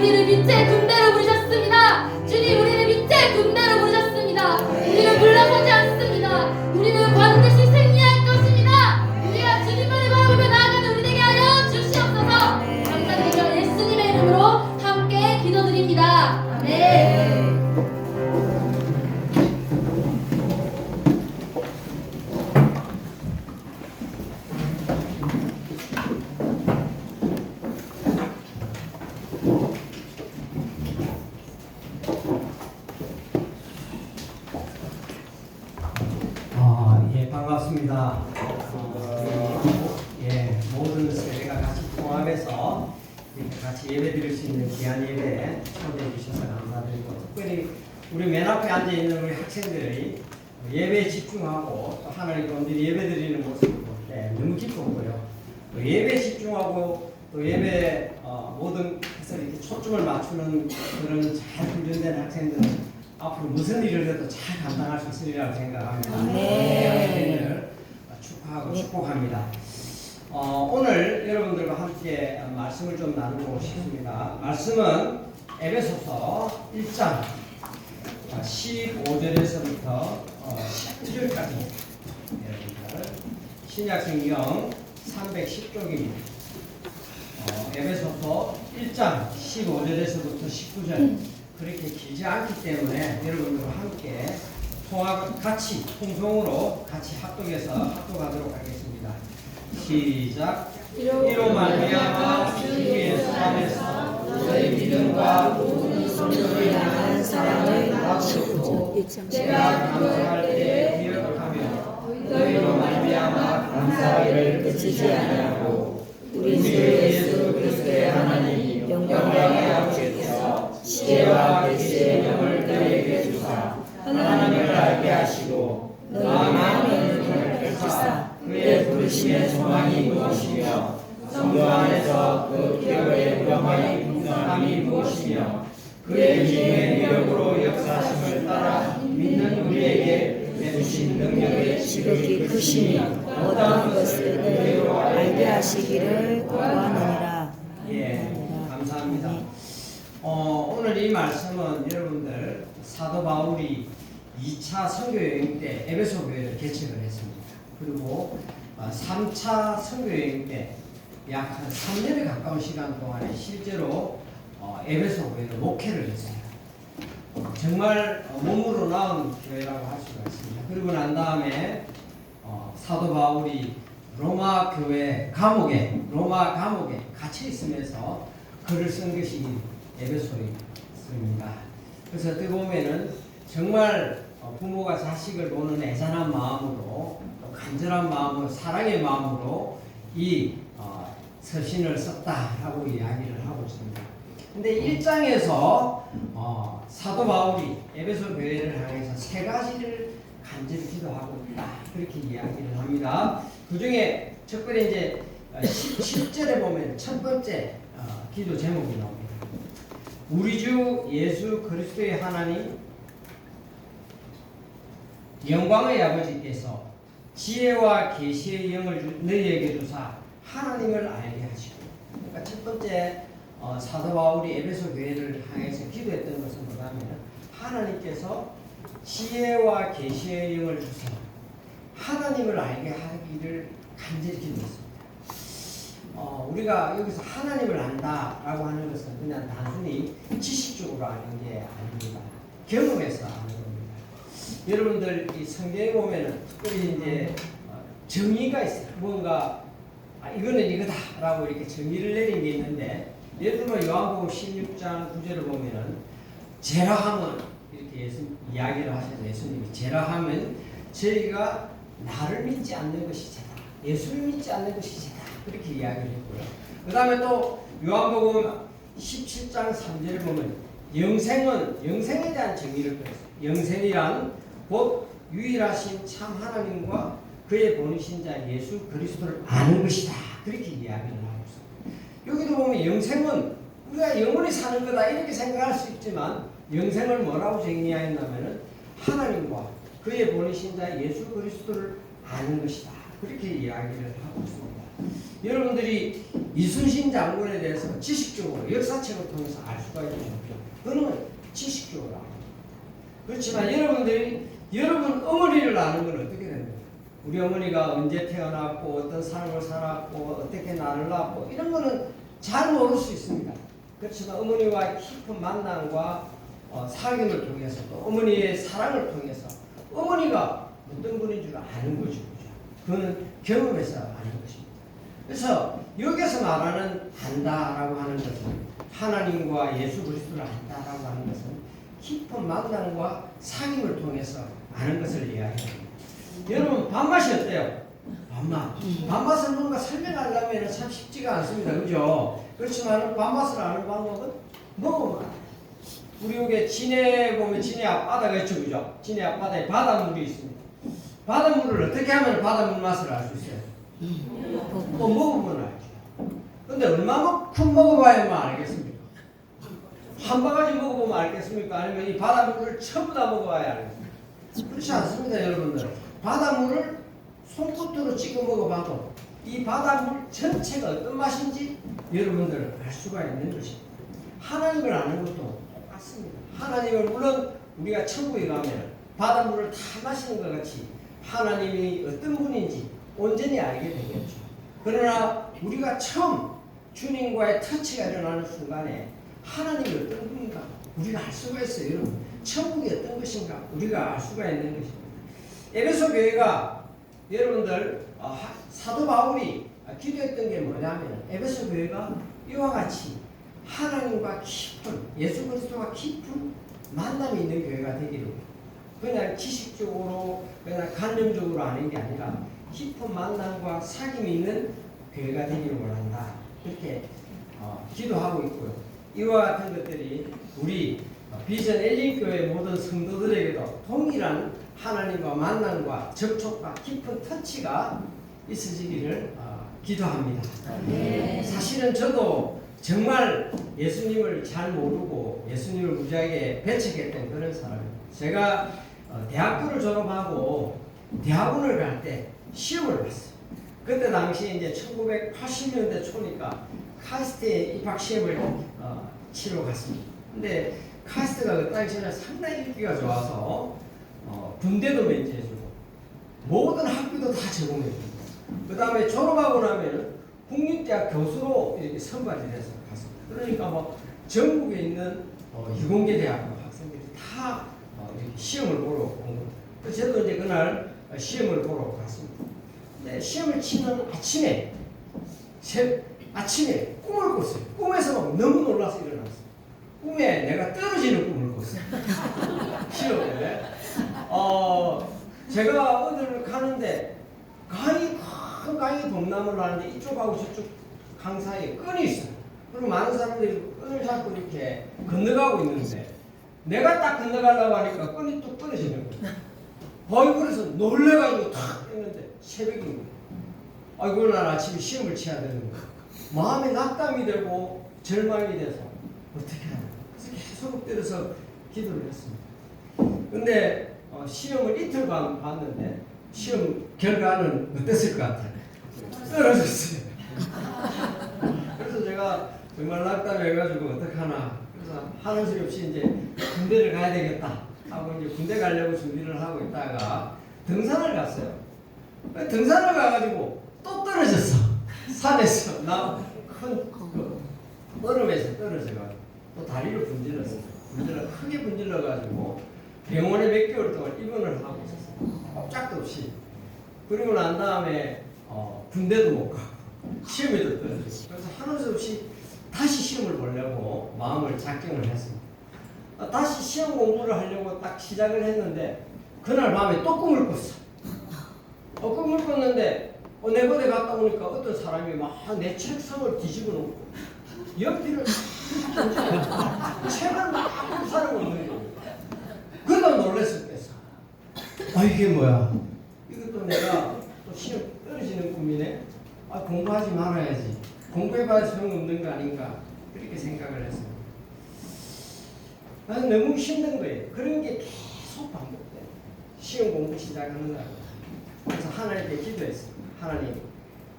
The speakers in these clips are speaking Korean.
우리를 빛의 군대로 부르셨습니다. 주님 우리를 빛의 군대로 부르셨습니다. 우리는 물러서지 않습니다. 우리는 반드시 승리할 것입니다. 우리가 주님만을 바라보며 나아가는 우리 되게 하여 주시옵소서. 감사드리며 예수님의 이름으로 함께 기도드립니다. 아멘. 반갑습니다. 모든 세대가 같이 통합해서 이렇게 같이 예배 드릴 수 있는 귀한 예배에 초대해 주셔서 감사드리고, 특별히 우리 맨 앞에 앉아 있는 우리 학생들이 예배에 집중하고 또 하나님 가운데 예배 드리는 모습을 볼 때 너무 기뻤고요. 또 예배에 집중하고 또 예배 모든 것을 이렇게 초점을 맞추는 그런 잘 훈련된 학생들은 앞으로 무슨 일을 해도 잘 감당할 수 있으리라고 생각합니다. 네. 축하하고 축복합니다. 오늘 여러분들과 함께 말씀을 좀 나누고 싶습니다. 말씀은 에베소서 1장 15절에서부터 19절까지 여러분들 신약성경 310쪽입니다. 에베소서 1장 15절에서부터 19절 그렇게 길지 않기 때문에 여러분들과 함께 같이 통성으로 같이 합독하도록 하겠습니다. 시작. 이로 말미암아 주 예수 안에서 너희 믿음과 모든 성도를 향한 사랑을 나누고 제가 감사할 때 기억하며 너희로 말미암아 감사하기를 그치지 아니하고 우리 주 예수 그리스도의 하나님 영광의 아버지께서 지혜와 계시의 영을 너희에게 주사 하나님을 알게 하시고 너희 마음의 눈을 펼치사 그의 부르심의 소망이 무엇이며 성도 안에서 그 기업의 영광의 풍성함이 무엇이며 그의 기능의 위력으로 역사하심을 따라 믿는 우리에게 내주신 능력의 지극히 크심이 어떠한 것을 너희로 알게 하시기를 구하느니라. 감사합니다. 오늘 이 말씀은 여러분들 사도 바울이 2차 선교여행 때 에베소 교회를 개척을 했습니다. 그리고 3차 선교여행 때 약 한 3년에 가까운 시간 동안에 실제로 에베소 교회를 목회를 했어요. 정말 몸으로 나온 교회라고 할 수가 있습니다. 그리고 난 다음에 사도 바울이 로마 감옥에 갇혀 있으면서 글을 쓴 것이 에베소서입니다. 그래서 어떻게 보면은 정말 부모가 자식을 보는 애잔한 마음으로 또 간절한 마음으로 사랑의 마음으로 이 서신을 썼다라고 이야기를 하고 있습니다. 근데 1장에서 사도 바울이 에베소 교회를 향해서 세 가지를 간절히 기도하고 있다 그렇게 이야기를 합니다. 그 중에 특별히 이제 17절에 보면 첫 번째 기도 제목이 나옵니다. 우리 주 예수 그리스도의 하나님 영광의 아버지께서 지혜와 계시의 영을 너희에게 주사 하나님을 알게 하시고, 그러니까 첫 번째 사도 바울이 에베소 교회를 향해서 기도했던 것은 뭐냐면 하나님께서 지혜와 계시의 영을 주사 하나님을 알게 하기를 간절히 기도했습니다. 우리가 여기서 하나님을 안다라고 하는 것은 그냥 단순히 지식적으로 아는 게 아닙니다. 경험해서 아는 겁니다. 여러분들 이 성경에 보면은 특별히 이제 정의가 있어요. 뭔가 이거는 이거다라고 이렇게 정의를 내린 게 있는데, 예를 들면 요한복음 16장 9절을 보면은 제라함은 이렇게 이야기를 하셔서 예수님이 제라함은 저희가 나를 믿지 않는 것이 죄다. 예수를 믿지 않는 것이 죄다. 그렇게 이야기를 했고요. 그 다음에 또 요한복음 17장 3절을 보면 영생에 대한 정의를 그랬어요. 영생이란 곧 유일하신 참 하나님과 그의 보내신 자 예수 그리스도를 아는 것이다. 그렇게 이야기를 하고 있습니다. 여기도 보면 영생은 우리가 영원히 사는 거다 이렇게 생각할 수 있지만 영생을 뭐라고 정의하였냐면은 하나님과 그의 보내신 자 예수 그리스도를 아는 것이다. 그렇게 이야기를 하고 있습니다. 여러분들이 이순신 장군에 대해서 지식적으로 역사책을 통해서 알 수가 있는 거죠. 그는 지식적으로 알아요. 그렇지만 여러분들이 여러분 어머니를 아는 건 어떻게 됩니까? 우리 어머니가 언제 태어났고 어떤 삶을 살았고 어떻게 나를 낳았고 이런 거는 잘 모를 수 있습니다. 그렇지만 어머니와 깊은 만남과 사귐을 통해서 또 어머니의 사랑을 통해서 어머니가 어떤 분인 줄 아는 거죠. 그거는 경험에서 아는 것입니다. 그래서 여기서 말하는 안다라고 하는 것은 하나님과 예수 그리스도를 안다라고 하는 것은 깊은 만남과 사귐을 통해서 아는 것을 이야기합니다. 여러분 밥맛이 어때요? 밥맛. 밥맛을 뭔가 설명하려면 참 쉽지가 않습니다. 그죠? 그렇지만 밥맛을 아는 방법은 먹으면 알아요. 우리 여기 진해 보면 진해 앞바다가 있죠. 그죠? 진해 앞바다에 바닷물이 있습니다. 바닷물을 어떻게 하면 바닷물 맛을 알 수 있어요? 먹어보면 알죠. 근데 얼마만큼 먹어봐야만 알겠습니까? 한 바가지 먹어보면 알겠습니까? 아니면 이 바닷물을 전부 다 먹어봐야 알겠습니까? 그렇지 않습니다, 여러분들. 바닷물을 손끝으로 찍어 먹어봐도 이 바닷물 전체가 어떤 맛인지 여러분들 알 수가 있는 것입니다. 하나님을 아는 것도 똑같습니다. 하나님을 물론 우리가 천국에 가면 바닷물을 다 마시는 것 같이 하나님이 어떤 분인지 온전히 알게 되겠죠. 그러나 우리가 처음 주님과의 터치가 일어나는 순간에 하나님이 어떤 분인가 우리가 알 수가 있어요. 여러분 천국이 어떤 것인가 우리가 알 수가 있는 것입니다. 에베소 교회가 여러분들 사도 바울이 기도했던 게 뭐냐면 에베소 교회가 이와 같이 하나님과 깊은 예수 그리스도와 깊은 만남이 있는 교회가 되기를 그냥 지식적으로 그냥 관념적으로 아는 게 아니라 깊은 만남과 사귐이 있는 교회가 되기를 원한다. 그렇게 기도하고 있고요. 이와 같은 것들이 우리 비전 엘린교회 모든 성도들에게도 동일한 하나님과 만남과 접촉과 깊은 터치가 있어지기를 기도합니다. 사실은 저도 정말 예수님을 잘 모르고 예수님을 무지하게 배척했던 그런 사람입니다. 제가 대학교를 졸업하고 대학원을 갈 때 시험을 봤어요. 그때 당시 이제 1980년대 초니까 카이스트에 입학 시험을 치러 갔습니다. 근데 카이스트가 그 당시에는 상당히 인기가 좋아서 군대도 면제해주고 모든 학비도 다 제공해주고 그 다음에 졸업하고 나면 국립대학 교수로 이렇게 선발이 돼서 갔습니다. 그러니까 뭐 전국에 있는 이공계 대학교 학생들이 다 이렇게 시험을 보러 온 겁니다. 그래서 저도 이제 그날 시험을 보러 갔습니다. 근데 시험을 치는 아침에 꿈을 꿨어요. 꿈에서 막 너무 놀라서 일어났어요. 꿈에 내가 떨어지는 꿈을 꿨어요. 시험에. 제가 어디를 가는데 큰 강이 범람을 하는데 이쪽하고 저쪽 강 사이에 끈이 있어요. 그리고 많은 사람들이 끈을 잡고 이렇게 건너가고 있는데 내가 딱 건너가려고 하니까 끈이 뚝 떨어지는 거예요. 그래서 놀래가지고 탁 했는데 새벽인 거예요. 아이고 난 아침에 시험을 쳐야 되는 거예요. 마음에 낙담이 되고 절망이 돼서 어떻게 하나 그래서 계속 엎드려서 기도를 했습니다. 근데 시험을 이틀간 봤는데 시험 결과는 어땠을 것 같아요? 떨어졌어요. 그래서 제가 정말 낙담해가지고 어떡하나 그래서 하는 수 없이 이제 군대를 가야 되겠다 하고 이제 군대 가려고 준비를 하고 있다가 등산을 갔어요. 등산을 가가지고 또 떨어졌어. 산에서 큰 얼음에서 떨어져가지고 또 다리를 분질렀어요. 크게 분질러가지고 병원에 몇 개월 동안 입원을 하고 있었어요. 꼼짝도 없이. 그리고 난 다음에 군대도 못 가고 시험에도 떨어지고 그래서 하는 수 없이 다시 시험을 보려고 마음을 작정을 했습니다. 다시 시험 공부를 하려고 딱 시작을 했는데 그날 밤에 또 꿈을 꿨어. 꿈을 꿨는데 내 곳에 갔다 오니까 어떤 사람이 막 내 책상을 뒤집어 놓고 옆뒤를 책을 막 사는 거 있는 거예요. 그러다 놀랬었겠어. 이게 뭐야? 이것도 내가 또 시험 떨어지는 꿈이네. 공부하지 말아야지. 공부해봐야 소용없는 거 아닌가. 그렇게 생각을 했습니다. 나는 너무 힘든 거예요. 그런 게 계속 반복돼요. 시험 공부 시작하는 날. 그래서 하나님께 기도했습니다. 하나님,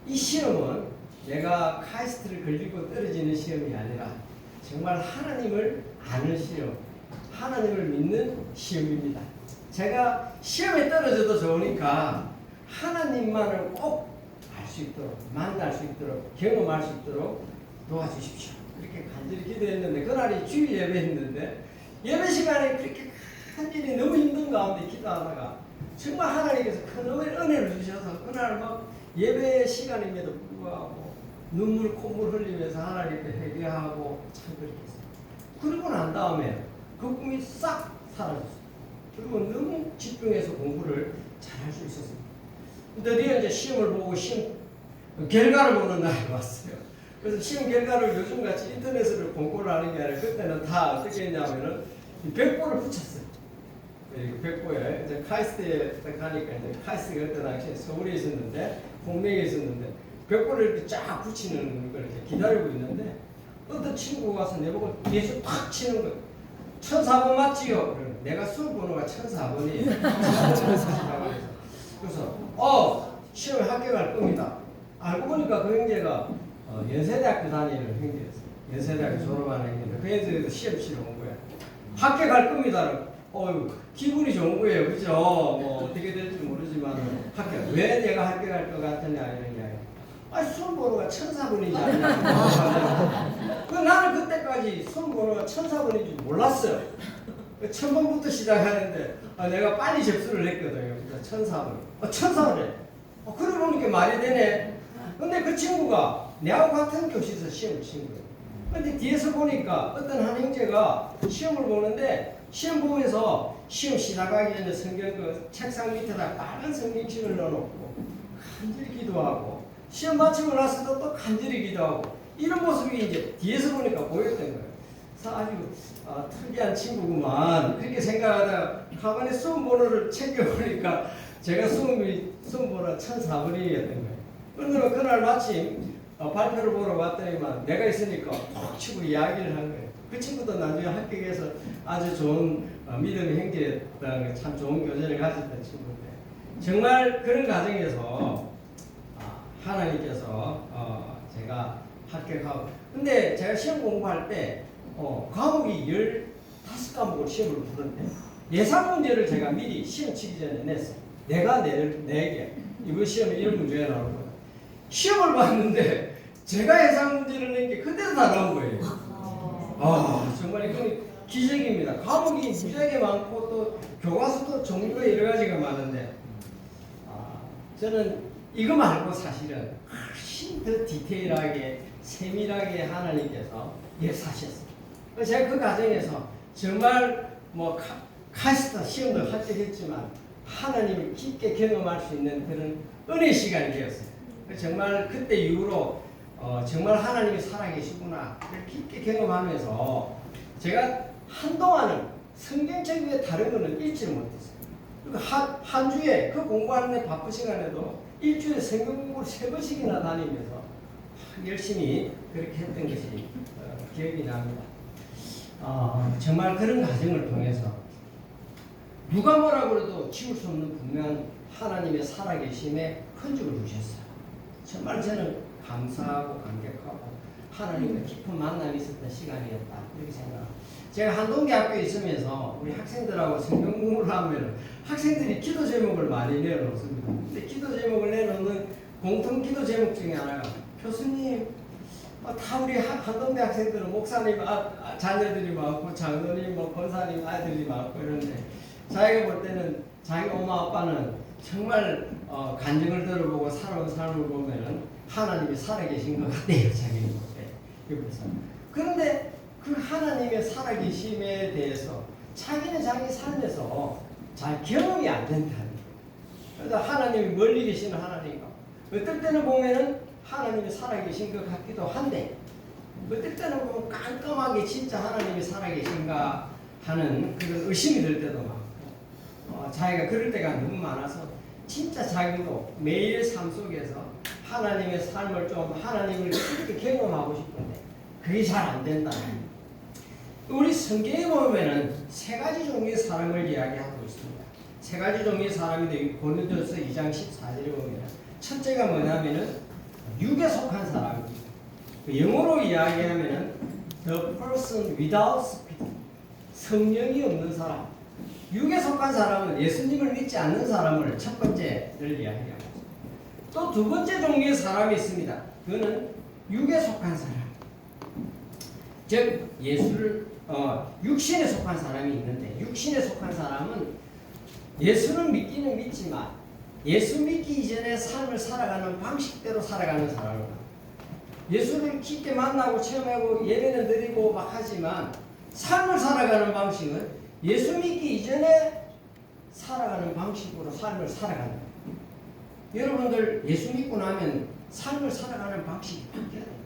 이 시험은 내가 카이스트를 걸리고 떨어지는 시험이 아니라 정말 하나님을 아는 시험, 하나님을 믿는 시험입니다. 제가 시험에 떨어져도 좋으니까 하나님만을 꼭 알 수 있도록, 만날 수 있도록, 경험할 수 있도록 도와주십시오. 그렇게 간절히 기도했는데, 그날이 주일 예배했는데 예배 시간에 그렇게 간절히 너무 힘든 가운데 기도하다가 정말 하나님께서 큰 은혜를 주셔서 그날 막 예배 시간임에도 불구하고 눈물 콧물 흘리면서 하나님께 회개하고 참 그렇게 했어요. 그러고 난 다음에 그 꿈이 싹 사라졌어요. 그리고 너무 집중해서 공부를 잘 할 수 있었습니다. 드디어 이제 시험을 보고 시험 결과를 보는 날이 왔어요. 그래서 시험 결과를 요즘같이 인터넷으로 공부를 하는 게 아니라 그때는 다 어떻게 했냐면은 벽보를 붙였어요. 벽보에 이제 카이스트에 딱 가니까 이제 카이스트가 그때 당시에 서울에 있었는데 홍명에 있었는데 벽보를 이렇게 쫙 붙이는 걸 이렇게 기다리고 있는데 어떤 친구가 와서 내보고 뒤에서 탁 치는 거예요. 1004번 맞지요? 내가 수업 번호가 1004번이에요. 그래서 시험에 합격할 겁니다. 알고 보니까 그 형제가 연세대학교 다니는 형제였어요. 연세대학교 졸업하는 형제인데 그 형제도 시험 치러 온 거야. 합격할 겁니다. 기분이 좋은 거예요. 그죠? 뭐 어떻게 될지 모르지만 합격. 왜 내가 합격할 것 같느냐 이런 이야기. 수험 번호가 1004번이지 않냐. 나는 그때까지 수험 번호가 1004번인지 몰랐어요. 1000번부터 시작하는데 내가 빨리 접수를 했거든요. 1004번. 1004번에. 그래 보니까 말이 되네. 근데 그 친구가 내하고 같은 교실에서 시험을 친 거예요. 근데 뒤에서 보니까 어떤 한 형제가 시험을 보는데 시험 보면서 시험 시작하기 전에 성경 그 책상 밑에다 빨간 성경책을 넣어놓고 간절히 기도하고 시험 마치고 나서도 또 간절히 기도하고 이런 모습이 이제 뒤에서 보니까 보였던 거예요. 그래서 아주 특이한 친구구만 그렇게 생각하다가 가만히 수험 번호를 챙겨보니까 제가 수험 번호가 1004번이었던 거예요. 그러면 그날 마침 발표를 보러 왔더니만 내가 있으니까 톡 치고 이야기를 한 거예요. 그 친구도 나중에 합격해서 아주 좋은 믿음의 형제였다는 게 참 좋은 교제를 가졌던 친구인데 정말 그런 과정에서 하나님께서 제가 합격하고 근데 제가 시험 공부할 때 과목이 15과목을 시험을 보는데 예상 문제를 제가 미리 시험 치기 전에 냈어요. 내가 내게 이번 시험에 이런 문제가 나올 거다. 시험을 봤는데 제가 예상 문제를 낸 게 그대로 다 나온 거예요. 정말 이건 기적입니다. 과목이 무지하게 많고 또 교과서도 종류가 여러 가지가 많은데 저는 이거 말고 사실은 훨씬 더 디테일하게 세밀하게 하나님께서 역사하셨어요. 제가 그 과정에서 정말 뭐 카이스트 시험도 합격했지만 하나님을 깊게 경험할 수 있는 그런 은혜 시간이 되었어요. 정말 그때 이후로 정말 하나님이 살아계시구나 깊게 경험하면서 제가 한동안은 성경책 외에 다른 거는 읽지를 못했어요. 그리고 한 주에 그 공부하는 바쁜 시간에도 일주일에 성경 공부를 3번씩이나 다니면서 열심히 그렇게 했던 것이 기억이 납니다. 정말 그런 과정을 통해서 누가 뭐라 그래도 지울 수 없는 분명한 하나님의 살아계심에 흔적을 주셨어요. 정말 저는 감사하고 감격하고 하나님과 깊은 만남이 있었던 시간이었다 이렇게 생각합니다. 제가 한동대학교에 있으면서 우리 학생들하고 성경 공부를 하면 학생들이 기도 제목을 많이 내놓습니다. 근데 기도 제목을 내놓는 공통 기도 제목 중에 하나가 교수님 다 우리 한동대 학생들은 목사님 자녀들이 많고 장로님 권사님 아들이 많고 이런데 자기가 볼 때는 자기 엄마 아빠는 정말 간증을 들어보고 살아온 삶을 보면은 하나님이 살아계신 것 같아요. 자기는 볼 때. 그런데 그 하나님의 살아계심에 대해서 자기는 자기 삶에서 잘 경험이 안 된다는 거예요. 그래서 하나님이 멀리 계시는 하나님과 어떨 때는 보면은 하나님이 살아계신 것 같기도 한데 어떨 때는 보면 깜깜하게 진짜 하나님이 살아계신가 하는 그런 의심이 들 때도 많고 자기가 그럴 때가 너무 많아서 진짜 자기도 매일 삶 속에서 하나님의 삶을 좀 하나님을 깊게 경험하고 싶은데 그게 잘 안 된다. 우리 성경에 보면은 3가지 종류의 사람을 이야기하고 있습니다. 3가지 종류의 사람인데 고린도서 2장 14절에 보면 첫째가 뭐냐면은 육에 속한 사람입니다. 영어로 이야기하면 the person without spirit, 성령이 없는 사람. 육에 속한 사람은 예수님을 믿지 않는 사람을 첫 번째를 이야기합니다. 또 두 번째 종류의 사람이 있습니다. 그는 육에 속한 사람. 즉 육신에 속한 사람이 있는데, 육신에 속한 사람은 예수를 믿기는 믿지만 예수 믿기 이전에 삶을 살아가는 방식대로 살아가는 사람입니다. 예수를 깊게 만나고 체험하고 예배는 드리고 막 하지만 삶을 살아가는 방식은 예수 믿기 이전에 살아가는 방식으로 삶을 살아가는 거예요. 여러분들 예수 믿고 나면 삶을 살아가는 방식이 바뀌어야 돼요.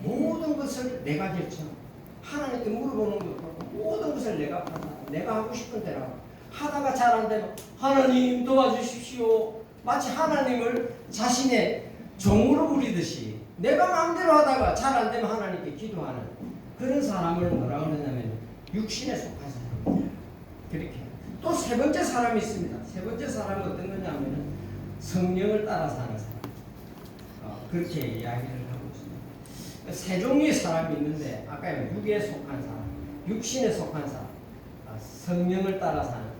모든 것을 내가 결정. 하나님께 물어보는 것도 모든 것을 내가 판단. 내가 하고 싶은 대로 하다가 잘 안 되면 하나님 도와주십시오. 마치 하나님을 자신의 종으로 부리듯이 내가 마음대로 하다가 잘 안 되면 하나님께 기도하는 그런 사람을 뭐라고 그러냐면 육신에 속한 사람입니다. 그렇게. 또 세 번째 사람이 있습니다. 세 번째 사람은 어떤 거냐면 성령을 따라 사는 사람. 그렇게 이야기를 하고 있습니다. 세 종류의 사람이 있는데 아까 육에 속한 사람, 육신에 속한 사람, 성령을 따라 사는 사람,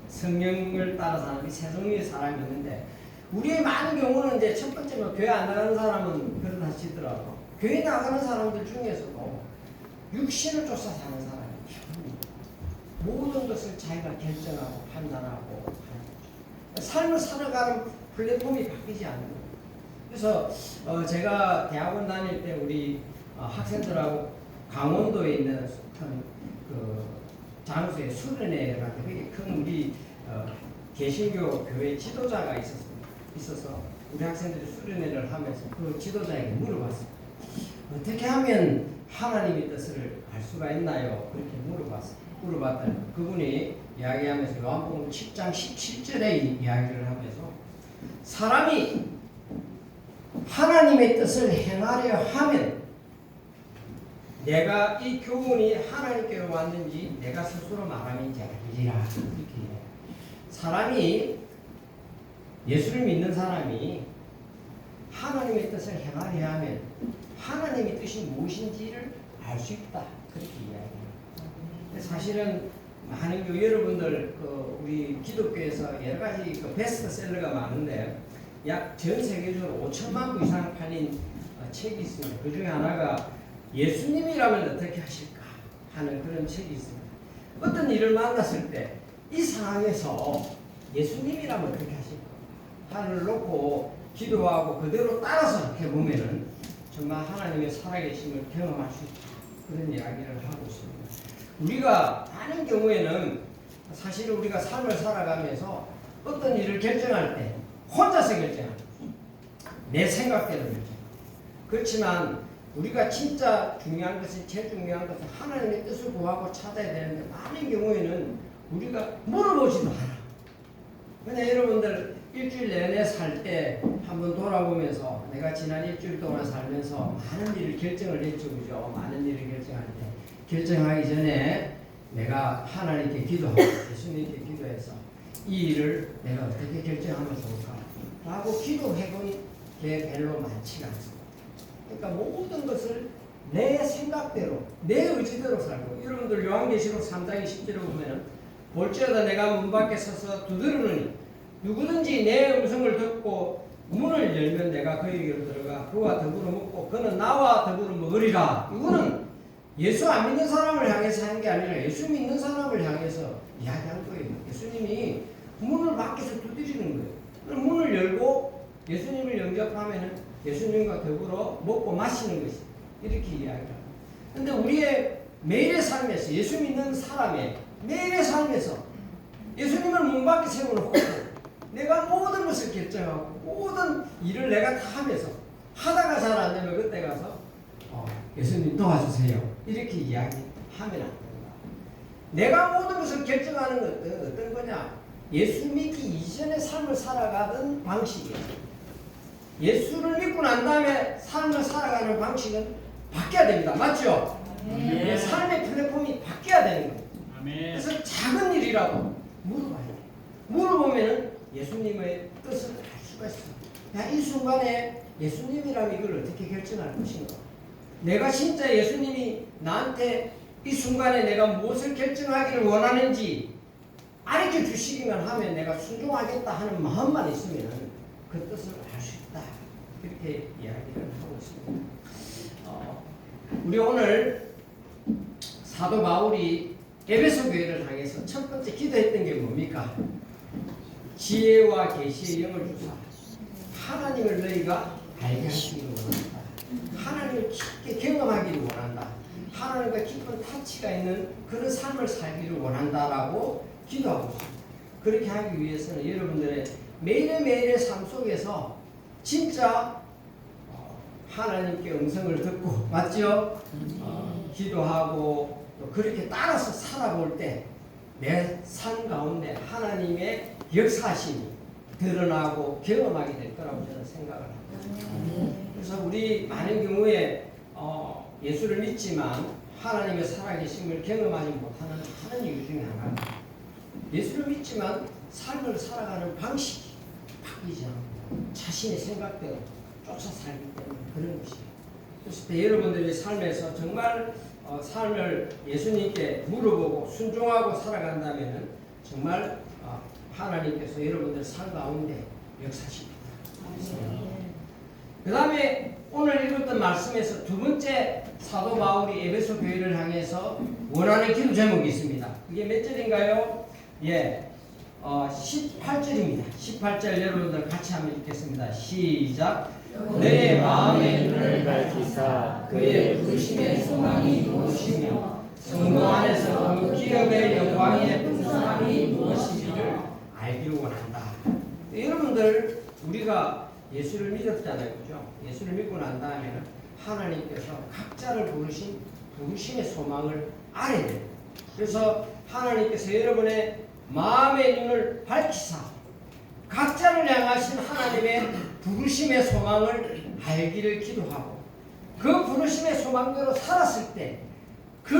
성령을 따라 사는 이 세 종류의 사람이 있는데 우리의 많은 경우는 이제 첫 번째로 교회 안 나가는 사람은 그러다 치더라도 교회 나가는 사람들 중에서도 육신을 쫓아 사는 사람이 기본입니다. 모든 것을 자기가 결정하고 판단하고 삶을 살아가는 플랫폼이 바뀌지 않는 거예요. 그래서 제가 대학원 다닐 때 우리 학생들하고 강원도에 있는 큰 그 장소에 수련회가 되게 큰 우리 개신교 교회 지도자가 있어서 우리 학생들이 수련회를 하면서 그 지도자에게 물어봤어요. 어떻게 하면 하나님의 뜻을 알 수가 있나요? 그렇게 물어봤더니 그분이 이야기하면서 요한복음 10장 17절에 이야기를 하면서 사람이 하나님의 뜻을 행하려 하면 내가 이 교훈이 하나님께로 왔는지 내가 스스로 말함인지 알리라. 이렇게 사람이 예수를 믿는 사람이 하나님의 뜻을 행하려 하면 하나님의 뜻이 무엇인지를 알 수 있다. 그렇게 이야기해요. 사실은 많은 여러분들 우리 기독교에서 여러 가지 베스트셀러가 많은데 약 전 세계적으로 5천만 부 이상 팔린 책이 있습니다. 그 중에 하나가 예수님이라면 어떻게 하실까 하는 그런 책이 있습니다. 어떤 일을 만났을 때 이 상황에서 예수님이라면 어떻게 하실까 하늘 놓고 기도하고 그대로 따라서 해보면은 정말 하나님의 살아계심을 경험할 수 있다. 그런 이야기를 하고 있습니다. 우리가 많은 경우에는 사실 우리가 삶을 살아가면서 어떤 일을 결정할 때 혼자서 결정합니다. 내 생각대로 결정. 그렇지만 우리가 진짜 중요한 것은 제일 중요한 것은 하나님의 뜻을 구하고 찾아야 되는데 많은 경우에는 우리가 물어보지도 않아. 그냥 여러분들 일주일 내내 살 때 한번 돌아보면서 내가 지난 일주일 동안 살면서 많은 일을 결정을 했죠. 그죠? 많은 일을 결정할 때 결정하기 전에 내가 하나님께 기도하고 예수님께 기도해서 이 일을 내가 어떻게 결정하면 좋을까 라고 기도해본 게 별로 많지가 않습니다. 그러니까 모든 것을 내 생각대로 내 의지대로 살고 여러분들 요한계시록 3장 20절을 보면 볼지어다 내가 문 밖에 서서 두드리노니 누구든지 내 음성을 듣고 문을 열면 내가 그에게로 들어가 그와 더불어 먹고 그는 나와 더불어 먹으리라. 이거는 예수 안 믿는 사람을 향해서 하는 게 아니라 예수 믿는 사람을 향해서 이야기한 거예요. 예수님이 문을 밖에서 두드리는 거예요. 문을 열고 예수님을 영접하면 예수님과 더불어 먹고 마시는 것이 이렇게 이야기합니다. 그런데 우리의 매일의 삶에서 예수 믿는 사람의 매일의 삶에서 예수님을 문 밖에 세워놓고 내가 모든 것을 결정하고 모든 일을 내가 다 하면서 하다가 잘 안 되면 그때 가서 예수님 도와주세요. 이렇게 이야기하면 안 된다. 내가 모든 것을 결정하는 것은 어떤 거냐? 예수 믿기 이전의 삶을 살아가던 방식이에요. 예수를 믿고 난 다음에 삶을 살아가는 방식은 바뀌어야 됩니다. 맞죠? 내 삶의 플랫폼이 바뀌어야 되는 거예요. 그래서 작은 일이라도 물어봐야 돼요. 물어보면 예수님의 뜻을 알 수가 있어요. 이 순간에 예수님이라면 이걸 어떻게 결정할 것인가? 내가 진짜 예수님이 나한테 이 순간에 내가 무엇을 결정하기를 원하는지 알려 주시기만 하면 내가 순종하겠다 하는 마음만 있으면 그 뜻을 알 수 있다. 이렇게 이야기를 하고 있습니다. 우리 오늘 사도 바울이 에베소 교회를 향해서 첫 번째 기도했던 게 뭡니까? 지혜와 계시의 영을 주사 하나님을 너희가 알게 하시기를 원한다. 하나님을 깊게 경험하기를 원한다. 하나님과 깊은 타치가 있는 그런 삶을 살기를 원한다라고 기도하고 있습니다. 그렇게 하기 위해서는 여러분들의 매일매일의 삶 속에서 진짜 하나님께 음성을 듣고 맞죠? 기도하고 또 그렇게 따라서 살아볼 때 내 삶 가운데 하나님의 역사심이 드러나고 경험하게 될 거라고 저는 생각을 합니다. 그래서 우리 많은 경우에 예수를 믿지만 하나님의 살아계심을 경험하지 못하는 하는 이유 중에 하나가 예수를 믿지만 삶을 살아가는 방식이 바뀌지 않고 자신의 생각대로 쫓아 살기 때문에 그런 것이에요. 그래서 때 여러분들의 삶에서 정말 삶을 예수님께 물어보고 순종하고 살아간다면 정말 하나님께서 여러분들 삶 가운데 역사십니다. 그 다음에 오늘 읽었던 말씀에서 두 번째 사도 바울이 에베소 교회를 향해서 원하는 기도 제목이 있습니다. 그게 몇 절인가요? 18절입니다. 18절 여러분들 같이 한번 읽겠습니다. 시작. 내 마음의 눈을 밝히사 그의 부르심의 소망이 무엇이며 성도 안에서 그 기업의 영광의 풍성함이 무엇인지를 알기를 원한다. 여러분들 우리가 예수를 믿었잖아요. 그죠? 예수를 믿고 난 다음에는 하나님께서 각자를 부르신 부르심의 소망을 알아야 돼요. 그래서 하나님께서 여러분의 마음의 눈을 밝히사 각자를 향하신 하나님의 부르심의 소망을 알기를 기도하고 그 부르심의 소망대로 살았을 때 그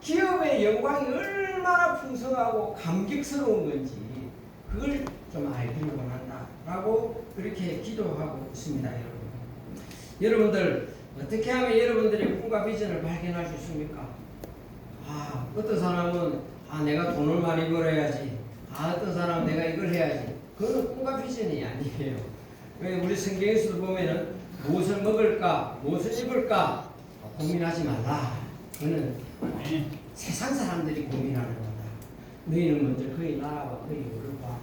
기업의 영광이 얼마나 풍성하고 감격스러운 건지 그걸 좀 알기를 원한다라고 그렇게 기도하고 있습니다. 여러분들 어떻게 하면 여러분들의 꿈과 비전을 발견할 수 있습니까? 어떤 사람은 내가 돈을 많이 벌어야지. 어떤 사람은 내가 이걸 해야지. 그거는 꿈과 비전이 아니에요. 우리 성경에서도 보면은 무엇을 먹을까, 무엇을 입을까 고민하지 말라. 그거는 세상 사람들이 고민하는 거다. 너희는 먼저 그의 나라와 그의 의를 구하라.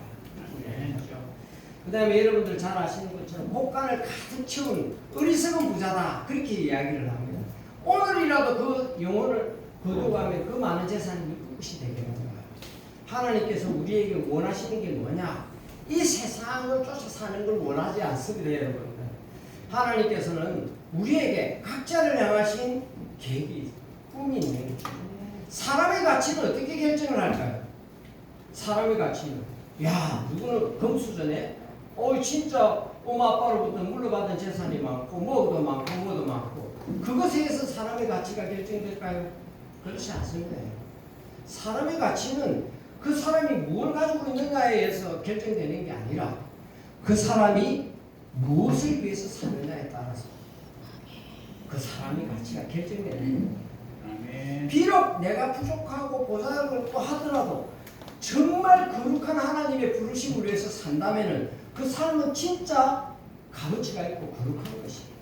그 다음에 여러분들 잘 아시는 것처럼 복간을 가득 채운 어리석은 부자다. 그렇게 이야기를 합니다. 오늘이라도 그 영혼을 거두가면 그 많은 재산이 무엇이 되겠는가. 하나님께서 우리에게 원하시는 게 뭐냐? 이 세상을 쫓아 사는 걸 원하지 않습니다. 여러분들. 하나님께서는 우리에게 각자를 향하신 계획이 꿈이 있는 거죠. 사람의 가치는 어떻게 결정을 할까요? 사람의 가치는 누구는 금수저네? 진짜 엄마 아빠로부터 물려받은 재산이 많고 뭐도 많고 그것에 의해서 사람의 가치가 결정될까요? 그렇지 않습니다. 사람의 가치는 그 사람이 무엇을 가지고 있는가에 의해서 결정되는 게 아니라 그 사람이 무엇을 위해서 사느냐에 따라서 그 사람의 가치가 결정되는 거예요. 비록 내가 부족하고 보잘것없고 하더라도 정말 거룩한 하나님의 부르심을 위해서 산다면은 그 삶은 진짜 값어치가 있고 거룩한 것이에요.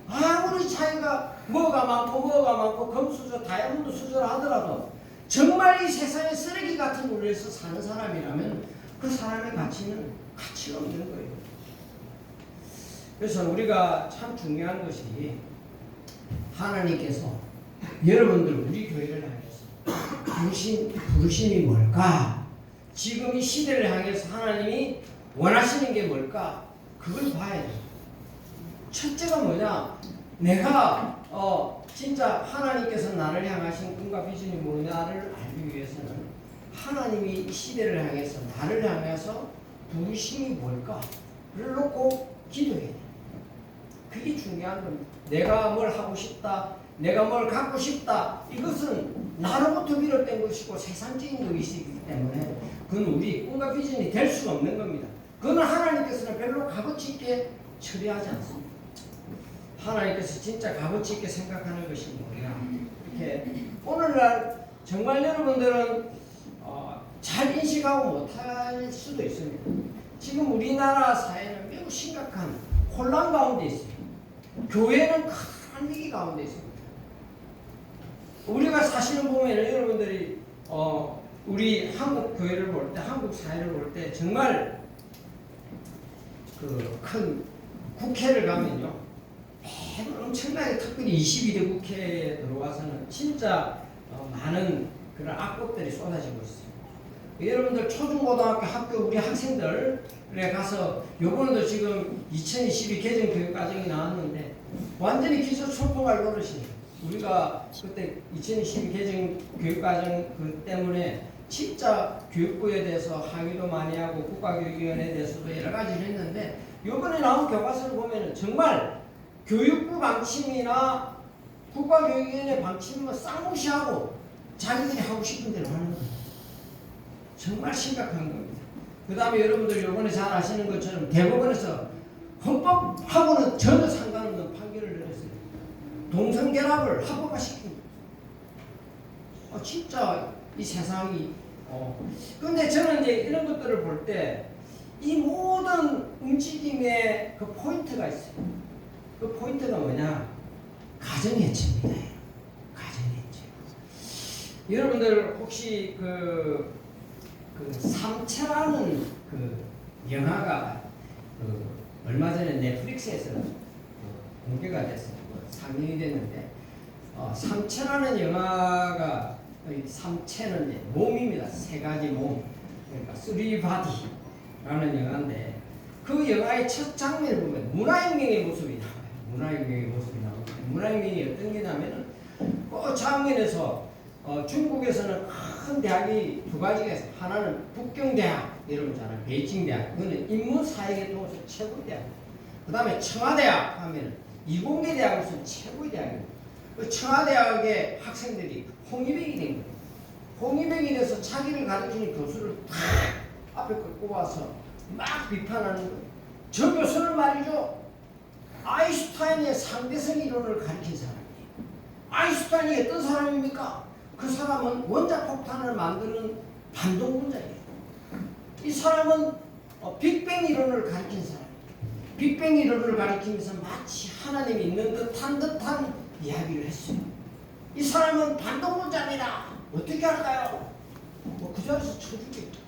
아무리 차이가 뭐가 많고 금수저 다이아몬드 수저를 하더라도 정말 이 세상에 쓰레기 같은 걸 위해서 사는 사람이라면 그 사람의 가치는 가치가 없는 거예요. 그래서 우리가 참 중요한 것이 하나님께서 여러분들 우리 교회를 향해서 부르심이 뭘까? 지금 이 시대를 향해서 하나님이 원하시는 게 뭘까? 그걸 봐야 돼요. 첫째가 뭐냐? 내가 진짜 하나님께서 나를 향하신 꿈과 비전이 뭐냐를 알기 위해서는 하나님이 이 시대를 향해서 나를 향해서 부르심이 뭘까를 놓고 기도해야 돼요. 그게 중요한 겁니다. 내가 뭘 하고 싶다, 내가 뭘 갖고 싶다, 이것은 나로부터 비롯된 것이고 세상적인 것이기 때문에 그건 우리 꿈과 비전이 될 수가 없는 겁니다. 그건 하나님께서는 별로 값어치 있게 처리하지 않습니다. 하나님께서 진짜 값어치 있게 생각하는 것이 뭐냐. 이렇게 오늘날 정말 여러분들은 잘 인식하고 못할 수도 있습니다. 지금 우리나라 사회는 매우 심각한 혼란 가운데 있습니다. 교회는 큰 위기 가운데 있습니다. 우리가 사실은 보면 여러분들이 우리 한국 교회를 볼 때, 한국 사회를 볼 때 정말 그 큰 국회를 가면요, 매번 엄청나게 특별히 22대 국회에 들어와서는 진짜 많은 그런 악법들이 쏟아지고 있어요. 여러분들 초중고등학교 학교 우리 학생들에 가서 요번에도 지금 2022 개정 교육과정이 나왔는데 완전히 기초초포할 노릇이에요. 우리가 그때 2022 개정 교육과정 그 때문에 진짜 교육부에 대해서 항의도 많이 하고 국가교육위원회에 대해서도 여러 가지를 했는데 요번에 나온 교과서를 보면은 정말 교육부 방침이나 국가교육위원회 방침은 쌍무시하고 자기들이 하고 싶은 대로 하는 거예요. 정말 심각한 겁니다. 그 다음에 여러분들 요번에 잘 아시는 것처럼 대법원에서 헌법하고는 전혀 상관없는 판결을 내렸어요. 동성결합을 합법화시킵니다. 진짜 이 세상이 근데 저는 이제 이런 것들을 볼 때 이 모든 움직임에 그 포인트가 있어요. 그 포인트가 뭐냐? 가정해체입니다. 가정해체. 여러분들 혹시 그 삼체라는 그 영화가 얼마 전에 넷플릭스에서 공개가 됐어요. 상영이 됐는데 삼체라는 영화가 삼체는 이제 몸입니다. 세 가지 몸. 그러니까 쓰리 바디라는 영화인데 그 영화의 첫 장면을 보면 문화혁명의 모습이 나와요. 문화혁명의 모습이 나오는데 문화혁명이 어떤 게냐면은 그 장면에서 중국에서는 큰 대학이 두 가지가 있어요. 하나는 북경대학, 여러분 잘 아는 베이징대학. 그거는 인문사회계 통해서 최고의 대학. 그 다음에 청와대학 하면 이공계 대학으로서 최고의 대학입니다. 그 청와대학의 학생들이 홍위병이 된 거예요. 홍위병이 돼서 자기를 가르치는 교수를 탁 앞에 끌고 와서 막 비판하는 거예요. 저 교수는 말이죠, 아인슈타인의 상대성 이론을 가르친 사람이에요. 아인슈타인이 어떤 사람입니까? 그 사람은 원자폭탄을 만드는 반동분자예요. 이 사람은 빅뱅 이론을 가르친 사람이에요. 빅뱅 이론을 가르치면서 마치 하나님이 있는 듯한 이야기를 했어요. 이 사람은 반동분자입니다. 어떻게 할까요? 그 자리에서 쳐주겠죠.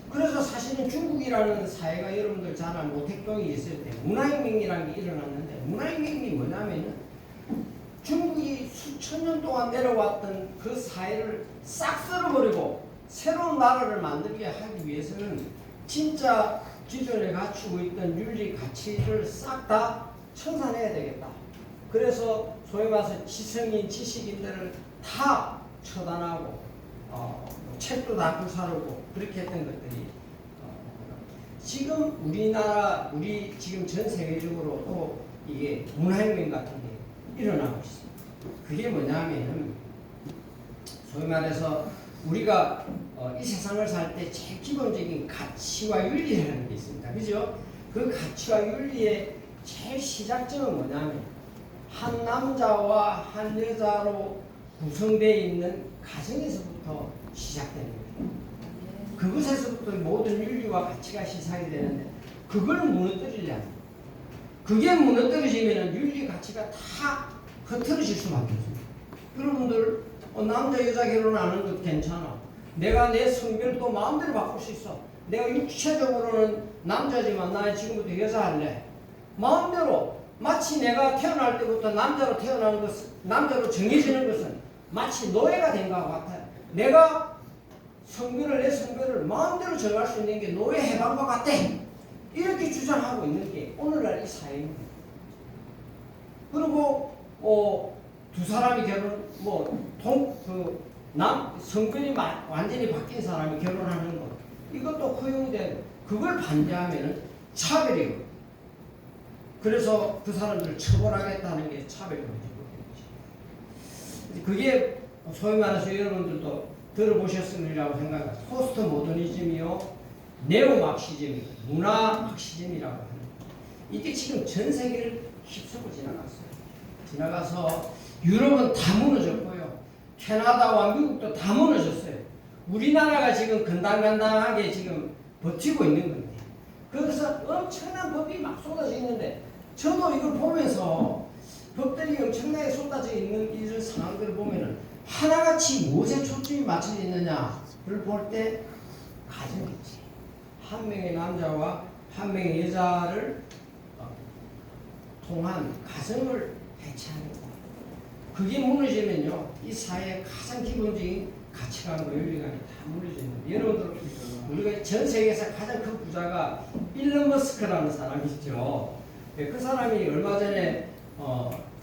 그래서 사실은 중국이라는 사회가 여러분들 잘 아는 모택동이 있을 때 문화혁명이라는 게 일어났는데 문화혁명이 뭐냐면은 중국이 수천 년 동안 내려왔던 그 사회를 싹 쓸어버리고 새로운 나라를 만들게 하기 위해서는 진짜 기존에 갖추고 있던 윤리 가치를 싹 다 청산해야 되겠다. 그래서 소위 말해서 지성인 지식인들을 다 처단하고 책도 다 불사르고 그렇게 했던 것들이 지금 우리나라 우리 지금 전 세계적으로 또 이게 문화혁명 같은 게 일어나고 있습니다. 그게 뭐냐면은 소위 말해서 우리가 이 세상을 살 때 제일 기본적인 가치와 윤리라는 게 있습니다. 그죠? 그 가치와 윤리의 제일 시작점은 뭐냐면 한 남자와 한 여자로 구성되어 있는 가정에서부터 시작되는 거예요. 그것에서부터 모든 윤리와 가치가 시작이 되는데 그걸 무너뜨리려면 그게 무너뜨려지면 윤리 가치가 다 흐트러질 수밖에 없습니다. 여러분들 남자 여자 결혼하는 것 괜찮아. 내가 내 성별도 마음대로 바꿀 수 있어. 내가 육체적으로는 남자지만 나 지금부터 여자 할래. 마음대로 마치 내가 태어날 때부터 남자로 태어나는 것은 남자로 정해지는 것은 마치 노예가 된 것 같아요. 내가 내 성별을 마음대로 정할 수 있는 게 노예 해방과 같대. 이렇게 주장하고 있는 게 오늘날 이 사회입니다. 그리고 두 사람이 성별이 완전히 바뀐 사람이 결혼하는 것 이것도 허용된 그걸 반대하면은 차별이에요. 그래서 그 사람들을 처벌하겠다는 게 차별금지법인 거죠. 그게 소위 말해서 여러분들도 들어보셨으리라고 생각합니다. 포스트 모더니즘이요, 네오막시즘이요, 문화 막시즘이라고 합니다. 이게 지금 전 세계를 휩쓰고 지나갔어요. 지나가서 유럽은 다 무너졌고요. 캐나다와 미국도 다 무너졌어요. 우리나라가 지금 건당건당하게 지금 버티고 있는 건데, 그래서 엄청난 법이 막 쏟아져 있는데, 저도 이걸 보면서 법들이 엄청나게 쏟아져 있는 이런 상황들을 보면은 하나같이 무엇에 초점이 맞춰져 있느냐를 볼 때 가정이지. 한 명의 남자와 한 명의 여자를 통한 가정을 해체하는 거. 그게 무너지면요, 이 사회의 가장 기본적인 가치관과 윤리관이 다 무너지는. 여러분들, 우리가 전 세계에서 가장 큰 부자가 일론 머스크라는 사람이 있죠. 그 사람이 얼마 전에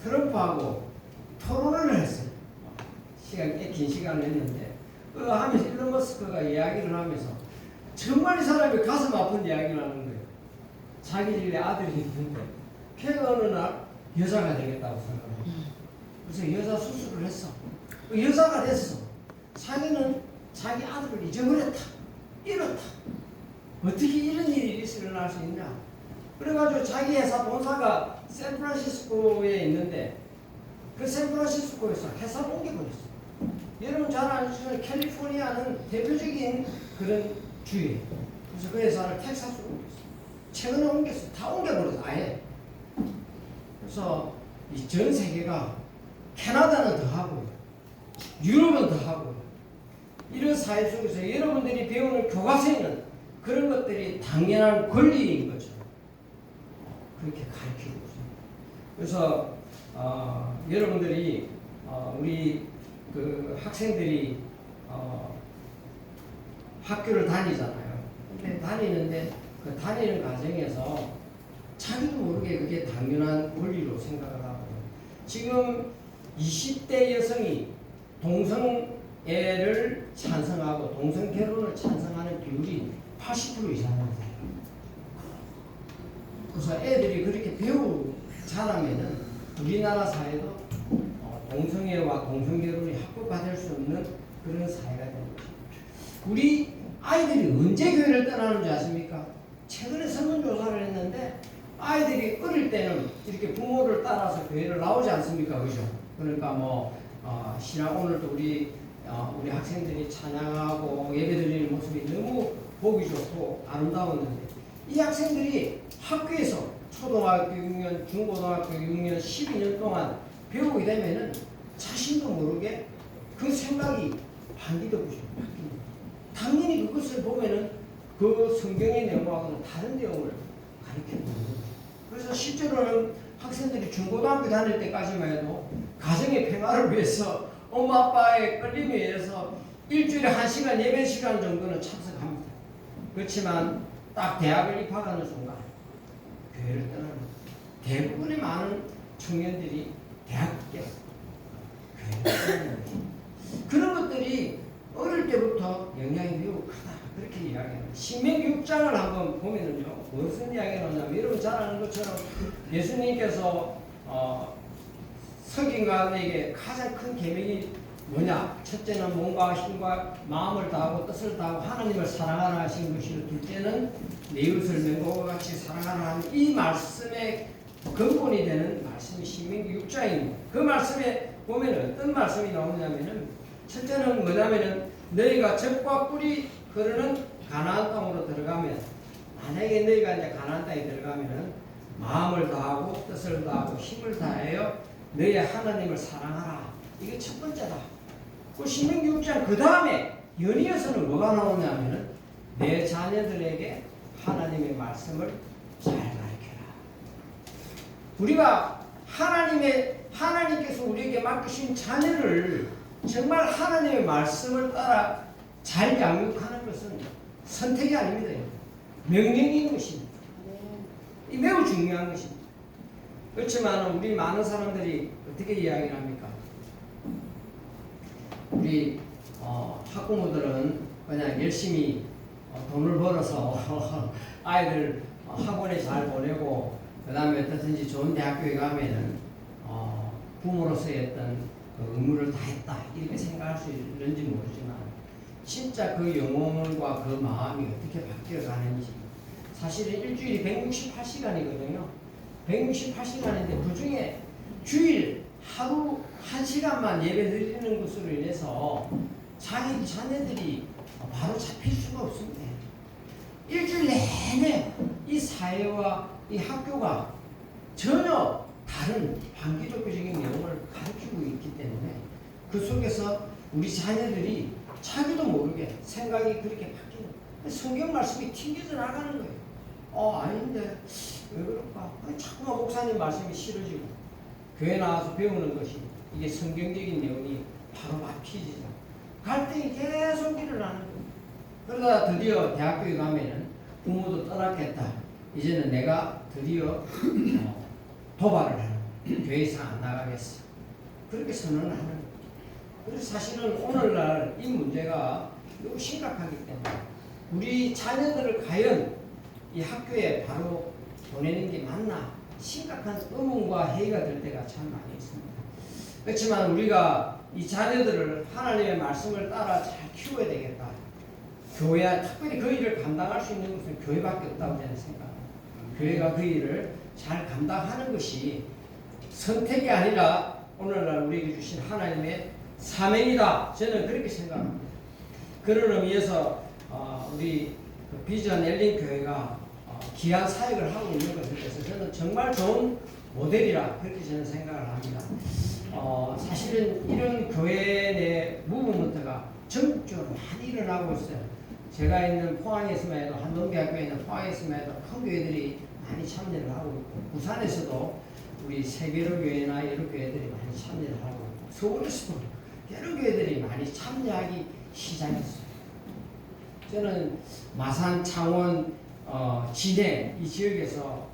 트럼프하고 토론을 했어요. 꽤 긴 시간을 했는데, 하면서 일론 머스크가 이야기를 하면서 정말 이 사람이 가슴 아픈 이야기를 하는 거예요. 자기 집에 아들이 있는데 걔가 어느 날 여자가 되겠다고 생각해요. 그래서 여자 수술을 했어. 여자가 됐어. 자기는 자기 아들을 잊어버렸다. 잃었다. 어떻게 이런 일이 일어날 수 있냐. 그래가지고 자기 회사 본사가 샌프란시스코에 있는데 그 샌프란시스코에서 회사를 옮겨버렸어. 여러분 잘 아시는 캘리포니아는 대표적인 그런 주예요. 그래서 그 회사를 텍사스로 옮겼어. 최근에 옮겼어. 다 옮겨버렸어. 아예. 그래서 이 전 세계가 캐나다는 더 하고 유럽은 더 하고 이런 사회 속에서 여러분들이 배우는 교과서에는 그런 것들이 당연한 권리인 거죠. 그렇게 가르치고 있습니다. 그래서 여러분들이 우리 그 학생들이 학교를 다니잖아요. 근데 다니는데 그 다니는 과정에서 자기도 모르게 그게 당연한 권리로 생각을 하고, 지금 20대 여성이 동성애를 찬성하고 동성 결혼을 찬성하는 비율이 80% 이상이에요. 그래서 애들이 그렇게 배우고 자라면은 우리나라 사회도 동성애와 동성결혼이 합법화될 수 없는 그런 사회가 되는 거죠. 우리 아이들이 언제 교회를 떠나는 줄 아십니까? 최근에 설문조사를 했는데 아이들이 어릴 때는 이렇게 부모를 따라서 교회를 나오지 않습니까? 그죠? 그러니까 신앙 오늘도 우리 학생들이 찬양하고 예배드리는 모습이 너무 보기 좋고 아름다웠는데, 이 학생들이 학교에서 초등학교 6년, 중고등학교 6년, 12년 동안 배우게 되면은 자신도 모르게 그 생각이 반기듯이 바뀝니다. 당연히 그것을 보면은 그 성경의 내용하고는 다른 내용을 가르치는 거예요. 그래서 실제로는 학생들이 중고등학교 다닐 때까지만 해도 가정의 평화를 위해서 엄마 아빠의 끌림에 의해서 일주일에 1시간, 예배 시간 정도는 참석합니다. 그렇지만 딱 대학을 입학하는 순간 교회를 떠나는 대부분의 많은 청년들이 대학 때 교회를 떠나는 거죠. 그런 것들이 어릴 때부터 영향이 매우 크다. 그렇게 이야기합니다. 신명기 6장을 한번 보면은요, 무슨 이야기가 나오냐면, 여러분 잘 아는 것처럼 예수님께서 서기관에게 가장 큰 계명이 뭐냐? 첫째는 몸과 힘과 마음을 다하고 뜻을 다하고 하나님을 사랑하라 하신 것이고, 둘째는 내 이웃을 명곡과 같이 사랑하라 하는 이 말씀의 근본이 되는 말씀이 신명기 6장입니다. 그 말씀에 보면 어떤 말씀이 나오냐면은, 첫째는 뭐냐면은 너희가 젖과 꿀이 흐르는 가나안 땅으로 들어가면, 만약에 너희가 이제 가나안 땅에 들어가면은 마음을 다하고 뜻을 다하고 힘을 다하여 너희 하나님을 사랑하라. 이게 첫 번째다. 그 신명기 6장 그 다음에 연이어서는 뭐가 나오냐면은 내 자녀들에게 하나님의 말씀을 잘 가르쳐라. 우리가 하나님께서 우리에게 맡기신 자녀를 정말 하나님의 말씀을 따라 잘 양육하는 것은 선택이 아닙니다. 명령인 것입니다. 이 매우 중요한 것입니다. 그렇지만 우리 많은 사람들이 어떻게 이야기를 합니까? 우리 학부모들은 그냥 열심히 돈을 벌어서 아이들 학원에 잘 보내고 그 다음에 어떻든지 좋은 대학교에 가면은 부모로서의 어떤 그 의무를 다했다 이렇게 생각할 수 있는지 모르지만, 진짜 그 영혼과 그 마음이 어떻게 바뀌어 가는지, 사실은 일주일이 168시간이거든요. 168시간인데 그 중에 주일 하루 1시간만 예배 드리는 것으로 인해서 자기 자녀들이 바로 잡힐 수가 없습니다. 일주일 내내 이 사회와 이 학교가 전혀 다른 반기독교적인 내용을 가르치고 있기 때문에 그 속에서 우리 자녀들이 자기도 모르게 생각이 그렇게 바뀌는, 성경 말씀이 튕겨져 나가는 거예요. 아닌데 왜 그럴까? 자꾸만 목사님 말씀이 싫어지고 교회 나와서 배우는 것이 이게 성경적인 내용이 바로 막히지죠. 갈등이 계속 일어나는 거예요. 그러다 드디어 대학교에 가면은 부모도 떠났겠다. 이제는 내가 드디어 도발을 하는 거예요. 교회 이상 안 나가겠어. 그렇게 선언을 하는 거예요. 그래서 사실은 오늘날 이 문제가 너무 심각하기 때문에 우리 자녀들을 과연 이 학교에 바로 보내는 게 맞나 심각한 의문과 회의가 될 때가 참 많이 있습니다. 그렇지만 우리가 이 자녀들을 하나님의 말씀을 따라 잘 키워야 되겠다. 교회야 특별히 그 일을 감당할 수 있는 것은 교회밖에 없다고 저는 생각합니다. 교회가 그 일을 잘 감당하는 것이 선택이 아니라 오늘날 우리에게 주신 하나님의 사명이다. 저는 그렇게 생각합니다. 그런 의미에서 우리 비전 엘린 교회가 귀한 사역을 하고 있는 것에 대해서 저는 정말 좋은 모델이라 그렇게 저는 생각을 합니다. 사실은 이런 교회 내 무브먼트가 전국적으로 많이 일어나고 있어요. 제가 있는 포항에서만 해도 한동대학교에 있는 포항에서만 해도 큰 교회들이 많이 참여를 하고 있고 부산에서도 우리 세계로교회나 여러 교회들이 많이 참여를 하고 있고 서울에서도 여러 교회들이 많이 참여하기 시작했어요. 저는 마산, 창원, 진해 이 지역에서